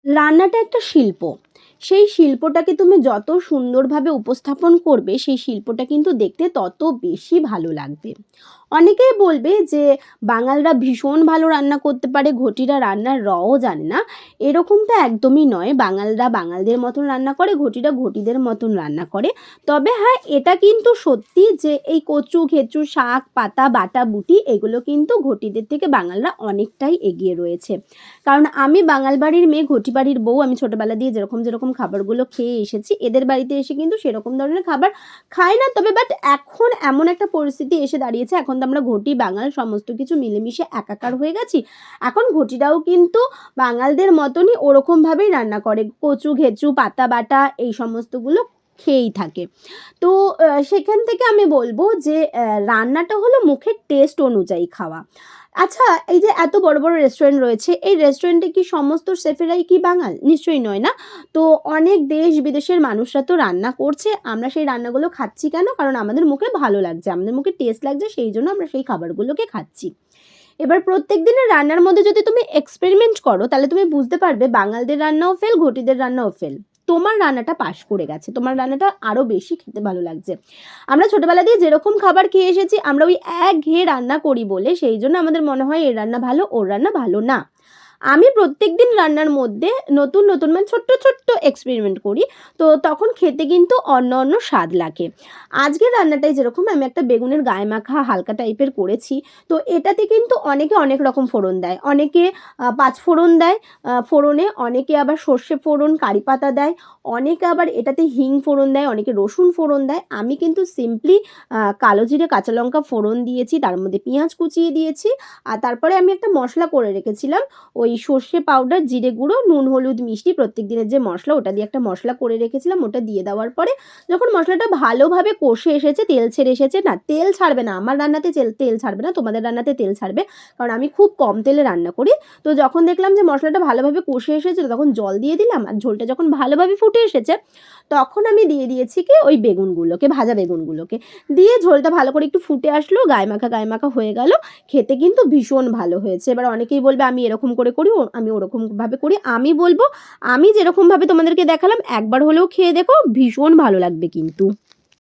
রান্নাটা একটা শিল্প। সেই শিল্পটাকে তুমি যত সুন্দরভাবে উপস্থাপন করবে, সেই শিল্পটা কিন্তু দেখতে তত বেশি ভালো লাগবে। অনেকেই বলবে যে, বাঙালরা ভীষণ ভালো রান্না করতে পারে, ঘটিরা রান্নার রও জানে না। এরকমটা একদমই নয়। বাঙালরা বাঙালদের মতন রান্না করে, ঘটিরা ঘটিদের মতন রান্না করে। তবে হ্যাঁ, এটা কিন্তু সত্যি যে এই কচু, ঘেঁচু, শাক, পাতা, বাটা-বুটি এগুলো কিন্তু ঘটিদের থেকে বাঙালরা অনেকটাই এগিয়ে রয়েছে। কারণ আমি বাঙাল বাড়ির মেয়ে, ঘটি বাড়ির বউ। আমি ছোটবেলা দিয়ে যেরকম খাবারগুলো খেয়ে এসেছি, এদের বাড়িতে এসে কিন্তু সেরকম ধরনের খাবার খাই না। তবে এখন এমন একটা পরিস্থিতি এসে দাঁড়িয়েছে, এখন তো আমরা ঘটি, বাঙাল সমস্ত কিছু মিলেমিশে একাকার হয়ে গেছি। এখন ঘটিরাও কিন্তু বাঙালদের মতনই ওরকমভাবেই রান্না করে। কচু, ঘেঁচু, পাতা বাটা এই সমস্তগুলো খেয়েই থাকে। তো সেখান থেকে আমি বলব যে রান্নাটা হলো মুখের টেস্ট অনুযায়ী খাওয়া। আচ্ছা, এই যে এত বড়, বড় রেস্টুরেন্ট রয়েছে, এই রেস্টুরেন্টে কি সমস্ত শেফেরাই কি বাঙাল? নিশ্চয়ই নয় না? তো অনেক দেশ বিদেশের মানুষরা তো রান্না করছে। আমরা সেই রান্নাগুলো খাচ্ছি কেন? কারণ আমাদের মুখে ভালো লাগছে, আমাদের মুখে টেস্ট লাগছে, সেইজন্য আমরা সেই খাবারগুলোকে খাচ্ছি। এবার প্রত্যেক দিনের রান্নার মধ্যে যদি তুমি এক্সপেরিমেন্ট করো, তাহলে তুমি বুঝতে পারবে বাঙালদের রান্নাও ফেল, ঘটিদের রান্নাও ফেল। তোমার রান্নাটা পাস করে গেছে। তোমার রান্নাটা আরো বেশি খেতে ভালো লাগছে। আমরা ছোটবেলা দিয়ে যেরকম খাবার খেয়ে এসেছি, আমরা ওই একঘেয়ে রান্না করি বলে সেইজন্য আমাদের মনে হয় এর রান্না ভালো, ওর রান্না ভালো না। আমি প্রত্যেকদিন রান্নার মধ্যে নতুন মানে ছোট্ট এক্সপেরিমেন্ট করি। তো তখন খেতে কিন্তু অন্য স্বাদ লাগে। আজকের রান্নাটায় যেরকম আমি একটা বেগুনের গায়ে মাখা হালকা টাইপের করেছি। তো এটাতে কিন্তু অনেকে অনেক রকম ফোড়ন দেয়। অনেকে পাঁচফোড়ন দেয় ফোড়নে, অনেকে আবার সর্ষে ফোড়ন, কারি পাতা দেয়, অনেকে আবার এটাতে হিং ফোড়ন দেয়, অনেকে রসুন ফোড়ন দেয়। আমি কিন্তু সিম্পলি কালো জিরে, কাঁচা লঙ্কা ফোড়ন দিয়েছি, তার মধ্যে পেঁয়াজ কুচিয়ে দিয়েছি। আর তারপরে আমি একটা মশলা করে রেখেছিলাম। ওই সর্ষে পাউডার, জিরে গুঁড়ো, নুন, হলুদ, মিষ্টি প্রত্যেক দিনের যে মশলা, ওটা দিয়ে একটা মশলা করে রেখেছিলাম। ওটা দিয়ে দেওয়ার পরে যখন মশলাটা ভালোভাবে কষে এসেছে, তেল ছেড়ে এসেছে, না তেল ছাড়বে না, আমার রান্নাতে তেল ছাড়বে না, তোমাদের রান্নাতে তেল ছাড়বে, কারণ আমি খুব কম তেলে রান্না করি। তো যখন দেখলাম যে মশলাটা ভালোভাবে কষে এসেছে, তখন জল দিয়ে দিলাম। আর ঝোলটা যখন ভালোভাবে ফুটে এসেছে, তখন আমি দিয়ে দিয়েছি কি ওই বেগুনগুলোকে, ভাজা বেগুনগুলোকে দিয়ে ঝোলটা ভালো করে একটু ফুটে আসলো, গায়ে মাখা হয়ে গেল। খেতে কিন্তু ভীষণ ভালো হয়েছে। এবার অনেকেই বলবে আমি এরকম করে করি, আমি ওরকমভাবে করি। আমি বলব, আমি যেরকমভাবে তোমাদেরকে দেখালাম একবার হলেও খেয়ে দেখো, ভীষণ ভালো লাগবে কিন্তু।